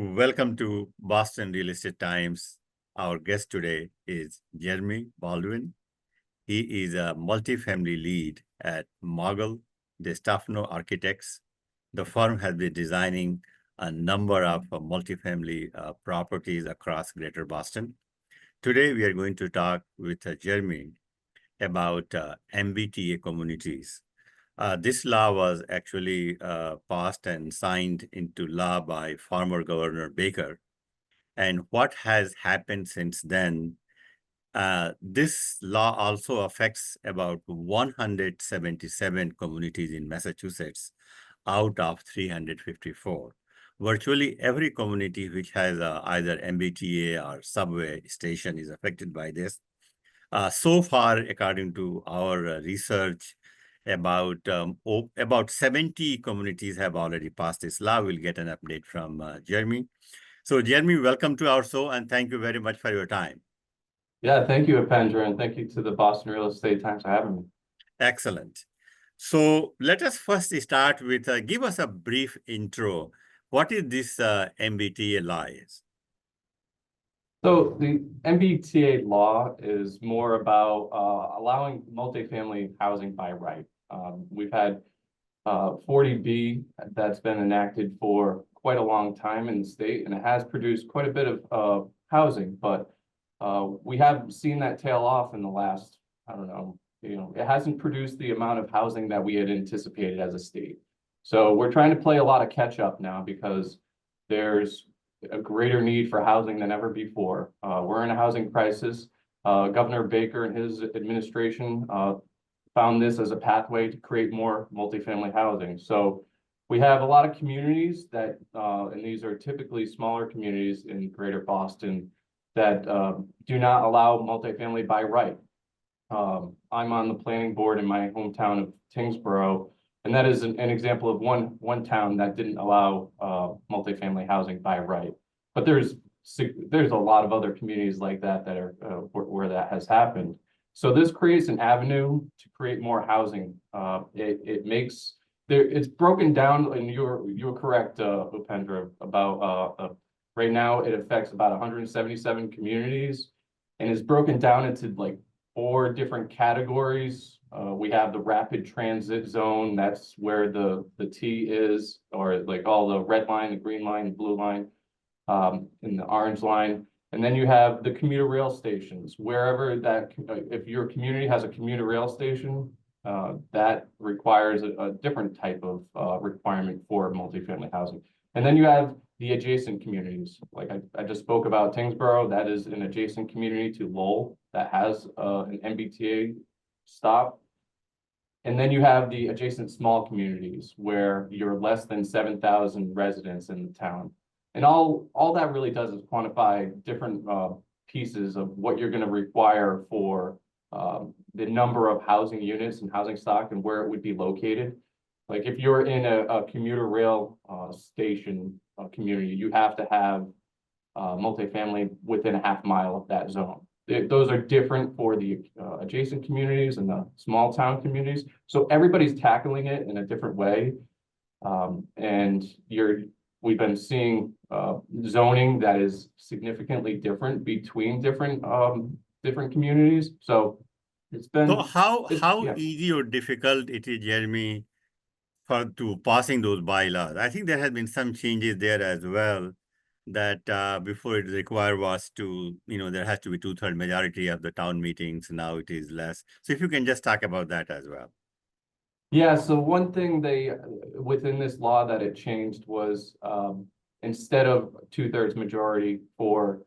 Welcome to Boston Real Estate Times. Our guest today is Jeremy Baldwin. He is a multifamily lead at Maugel DeStefano Architects. The firm has been designing a number of multifamily properties across Greater Boston. Today, we are going to talk with Jeremy about MBTA Communities. This law was actually passed and signed into law by former Governor Baker. And what has happened since then, this law also affects about 177 communities in Massachusetts out of 354. Virtually every community which has either MBTA or subway station is affected by this. So far, according to our research, about 70 communities have already passed this law. We'll get an update from Jeremy. So Jeremy, welcome to our show and thank you very much for your time. Yeah, thank you, Upendra, and thank you to the Boston Real Estate Times for having me. Excellent. So let us first start with, give us a brief intro. What is this MBTA law is? So the MBTA law is more about allowing multifamily housing by right. We've had 40B that's been enacted for quite a long time in the state, and it has produced quite a bit of housing, but we have seen that tail off in the last, I don't know, it hasn't produced the amount of housing that we had anticipated as a state. So we're trying to play a lot of catch up now because there's a greater need for housing than ever before. We're in a housing crisis. Governor Baker and his administration found this as a pathway to create more multifamily housing. So we have a lot of communities that, and these are typically smaller communities in Greater Boston that do not allow multifamily by right. I'm on the planning board in my hometown of Tingsboro, and that is an example of one town that didn't allow multifamily housing by right. But there's a lot of other communities like that that are where that has happened. So this creates an avenue to create more housing. It's broken down, and you're correct, Upendra, about right now it affects about 177 communities, and it's broken down into like 4 different categories. We have the rapid transit zone. That's where the T is, or like all the red line, the green line, the blue line, and the orange line. And then you have the commuter rail stations, wherever that, if your community has a commuter rail station, that requires a different type of requirement for multifamily housing. And then you have the adjacent communities. Like I just spoke about Tingsboro, that is an adjacent community to Lowell that has an MBTA stop. And then you have the adjacent small communities where you're less than 7,000 residents in the town. And all that really does is quantify different pieces of what you're going to require for the number of housing units and housing stock and where it would be located. Like if you're in a commuter rail station community, you have to have multifamily within a half mile of that zone. Those are different for the adjacent communities and the small town communities. So everybody's tackling it in a different way. And we've been seeing zoning that is significantly different between different communities. So it's been. So how easy or difficult it is, Jeremy, to passing those bylaws? I think there has been some changes there as well, that before it required was to, there has to be 2/3 majority of the town meetings. Now it is less. So if you can just talk about that as well. Yeah, so one thing within this law that it changed was instead of 2/3 majority for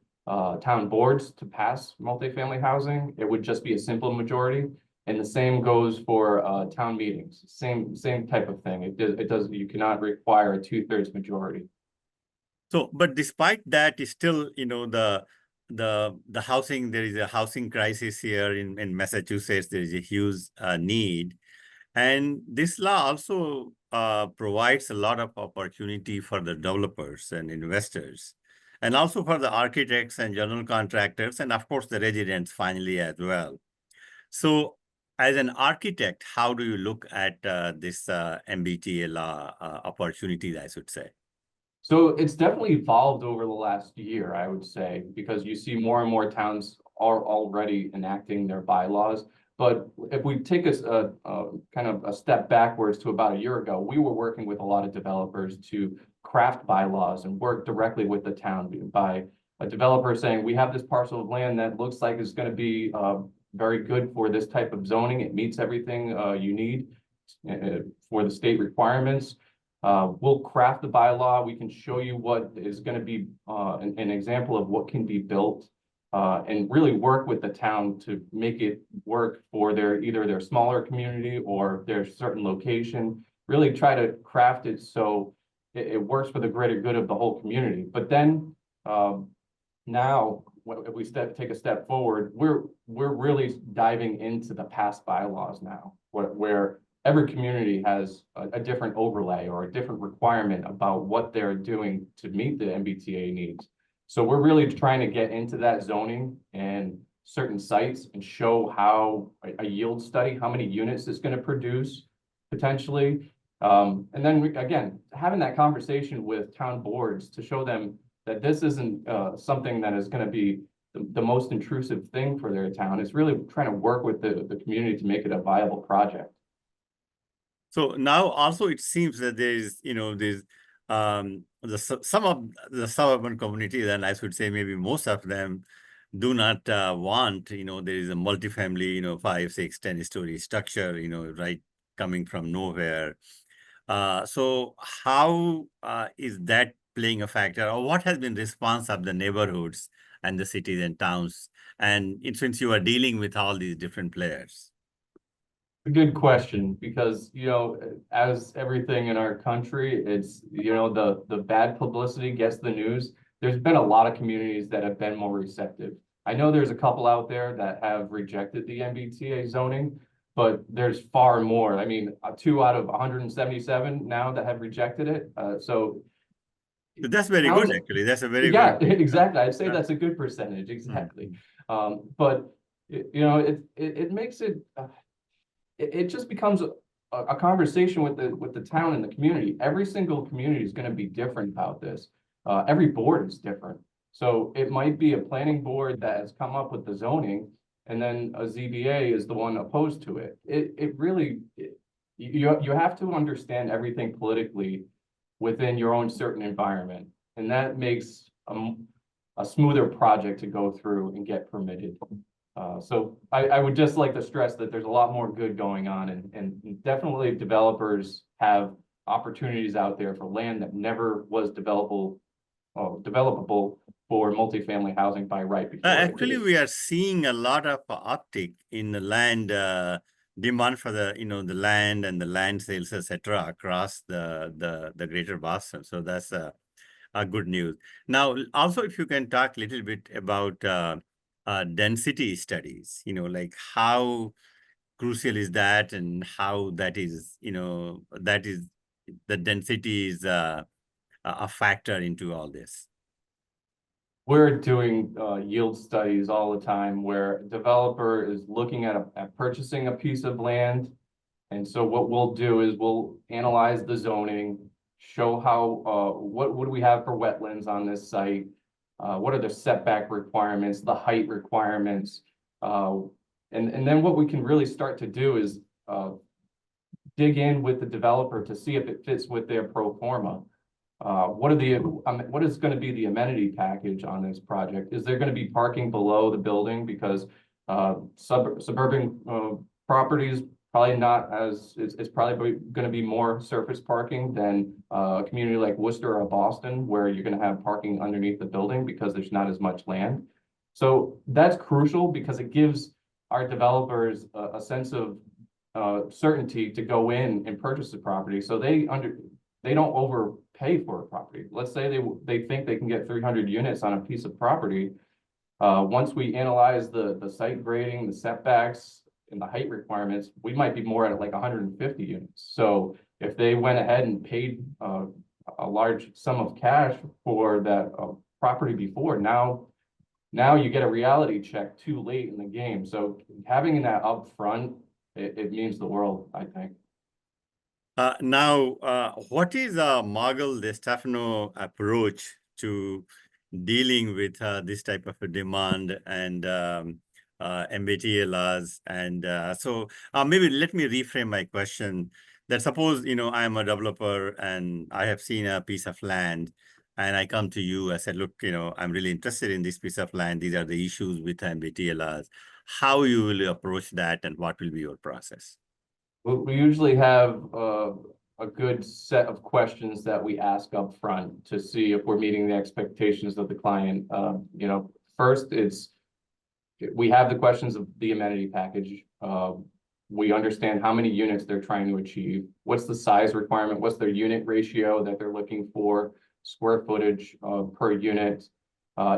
town boards to pass multifamily housing, it would just be a simple majority. And the same goes for town meetings, same type of thing. You cannot require a 2/3 majority. So, but despite that, it's still, the housing, there is a housing crisis here in Massachusetts. There is a huge need. And this law also provides a lot of opportunity for the developers and investors, and also for the architects and general contractors, and of course the residents finally as well. So as an architect, how do you look at this MBTA law opportunities, I should say? So it's definitely evolved over the last year, I would say, because you see more and more towns are already enacting their bylaws. But if we take a kind of a step backwards to about a year ago, we were working with a lot of developers to craft bylaws and work directly with the town by a developer saying, we have this parcel of land that looks like it's going to be very good for this type of zoning. It meets everything you need for the state requirements. We'll craft the bylaw. We can show you what is going to be an example of what can be built and really work with the town to make it work for either their smaller community or their certain location. Really try to craft it so it works for the greater good of the whole community. But then now, if we take a step forward, we're really diving into the past bylaws now, where every community has a different overlay or a different requirement about what they're doing to meet the MBTA needs. So we're really trying to get into that zoning and certain sites and show how a yield study, how many units it's going to produce potentially. And then again, having that conversation with town boards to show them that this isn't something that is going to be the most intrusive thing for their town. It's really trying to work with the community to make it a viable project. So now also it seems that there is, there's some of the suburban communities, and I should say maybe most of them do not want, there is a multifamily, 5, 6, 10-story structure, right, coming from nowhere. So how is that playing a factor, or what has been response of the neighborhoods and the cities and towns? And since you are dealing with all these different players. A good question, because as everything in our country, it's the bad publicity gets the news. There's been a lot of communities that have been more receptive. I know there's a couple out there that have rejected the MBTA zoning, but there's far more. I mean, 2 out of 177 now that have rejected it. So that's very good, actually. That's a very, yeah, very exactly. I'd say that's a good percentage, exactly. But it makes it. It just becomes a conversation with the town and the community. Every single community is going to be different about this. Every board is different. So it might be a planning board that has come up with the zoning, and then a ZBA is the one opposed to it. You have to understand everything politically within your own certain environment, and that makes a smoother project to go through and get permitted. So I would just like to stress that there's a lot more good going on, and definitely developers have opportunities out there for land that never was developable for multifamily housing by right before. Actually, we are seeing a lot of uptick in the land demand for the the land and the land sales, etc., across the greater Boston. So that's a good news. Now, also, if you can talk a little bit about density studies, like how crucial is that, and how that is, the density is a factor into all this. We're doing yield studies all the time where a developer is looking at purchasing a piece of land. And so what we'll do is we'll analyze the zoning, show how what do we have for wetlands on this site, what are the setback requirements, the height requirements, and then what we can really start to do is dig in with the developer to see if it fits with their pro forma. What is going to be the amenity package on this project? Is there going to be parking below the building? Because suburban properties probably not it's probably going to be more surface parking than a community like Worcester or Boston, where you're going to have parking underneath the building because there's not as much land. So that's crucial because it gives our developers a sense of certainty to go in and purchase the property, so they don't overpay for a property. Let's say they think they can get 300 units on a piece of property. Once we analyze the site grading, the setbacks, and the height requirements, we might be more at like 150 units. So if they went ahead and paid a large sum of cash for that property before, now you get a reality check too late in the game. So having that up front, it means the world, I think. What is Maugel DeStefano approach to dealing with this type of a demand and MBTA laws? And maybe let me reframe my question. That suppose, I'm a developer and I have seen a piece of land and I come to you, I said, look, I'm really interested in this piece of land. These are the issues with MBTA laws. How you will approach that and what will be your process? We usually have a good set of questions that we ask up front to see if we're meeting the expectations of the client. First, we have the questions of the amenity package. We understand how many units they're trying to achieve. What's the size requirement? What's their unit ratio that they're looking for? Square footage per unit.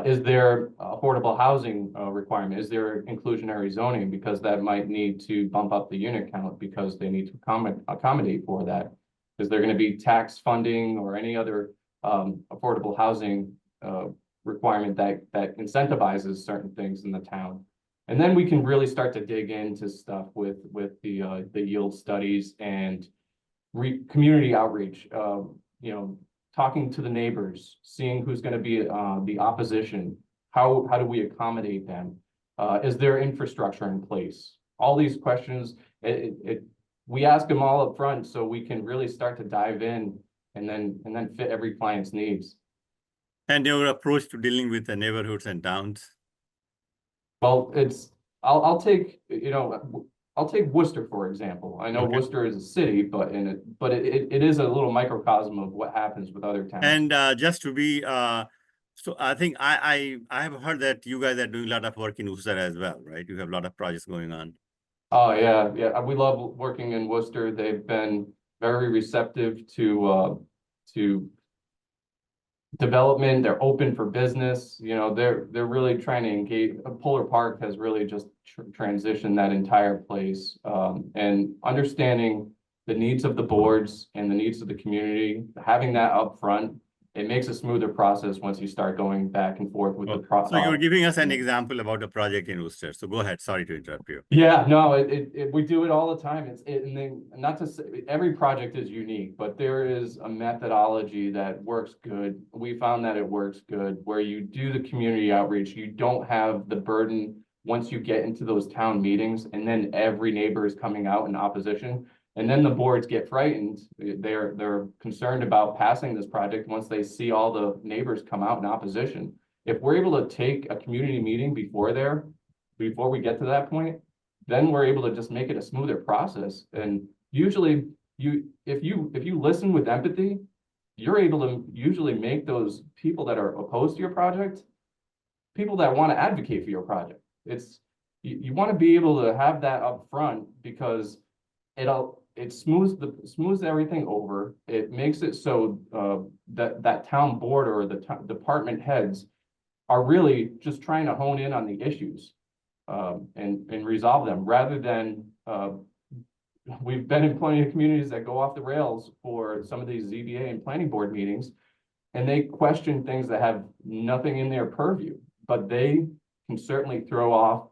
Is there affordable housing requirement? Is there inclusionary zoning? Because that might need to bump up the unit count because they need to accommodate for that. Is there going to be tax funding or any other affordable housing requirement that incentivizes certain things in the town? And then we can really start to dig into stuff with the yield studies and community outreach. Talking to the neighbors, seeing who's going to be the opposition. How do we accommodate them? Is there infrastructure in place? All these questions, we ask them all up front so we can really start to dive in and then fit every client's needs. And your approach to dealing with the neighborhoods and towns? Well, I'll take Worcester, for example. I know Okay. Worcester is a city, but it is a little microcosm of what happens with other towns. And just to be, so I think I have heard that you guys are doing a lot of work in Worcester as well, right? You have a lot of projects going on. Oh, yeah. We love working in Worcester. They've been very receptive to development. They're open for business. They're really trying to engage. Polar Park has really just transitioned that entire place, and understanding the needs of the boards and the needs of the community, having that up front, it makes a smoother process once you start going back and forth with the So you're giving us an example about a project in Worcester. So go ahead. Sorry to interrupt you. Yeah, no, we do it all the time. And then not to say every project is unique, but there is a methodology that works good. We found that it works good where you do the community outreach. You don't have the burden once you get into those town meetings, and then every neighbor is coming out in opposition. And then the boards get frightened. They're concerned about passing this project once they see all the neighbors come out in opposition. If we're able to take a community meeting before we get to that point, then we're able to just make it a smoother process. And usually if you listen with empathy, you're able to usually make those people that are opposed to your project, people that want to advocate for your project. You want to be able to have that up front because it smooths everything over. It makes it so that town board or the department heads are really just trying to hone in on the issues and resolve them, rather than we've been in plenty of communities that go off the rails for some of these ZBA and planning board meetings, and they question things that have nothing in their purview, but they can certainly throw off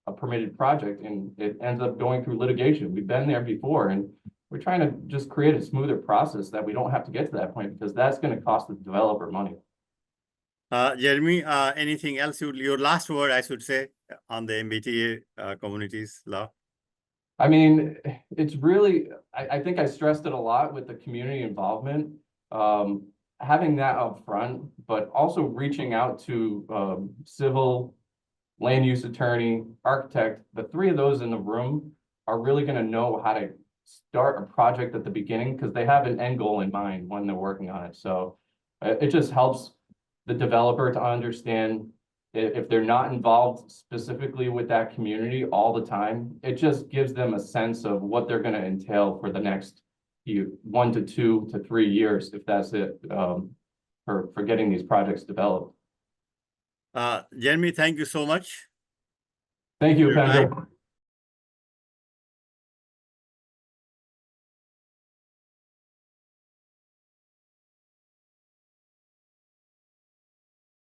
a permitted project, and it ends up going through litigation. We've been there before, and we're trying to just create a smoother process that we don't have to get to that point, because that's going to cost the developer money. Jeremy, anything else? Your last word, I should say, on the MBTA communities law? I mean, it's really, I think I stressed it a lot with the community involvement, having that up front, but also reaching out to civil, land use attorney, architect. The three of those in the room are really going to know how to start a project at the beginning, because they have an end goal in mind when they're working on it. So it just helps the developer to understand, if they're not involved specifically with that community all the time, it just gives them a sense of what they're going to entail for the next 1 to 2 to 3 years, if that's it, for getting these projects developed. Jeremy, thank you so much. Thank you, Pendra.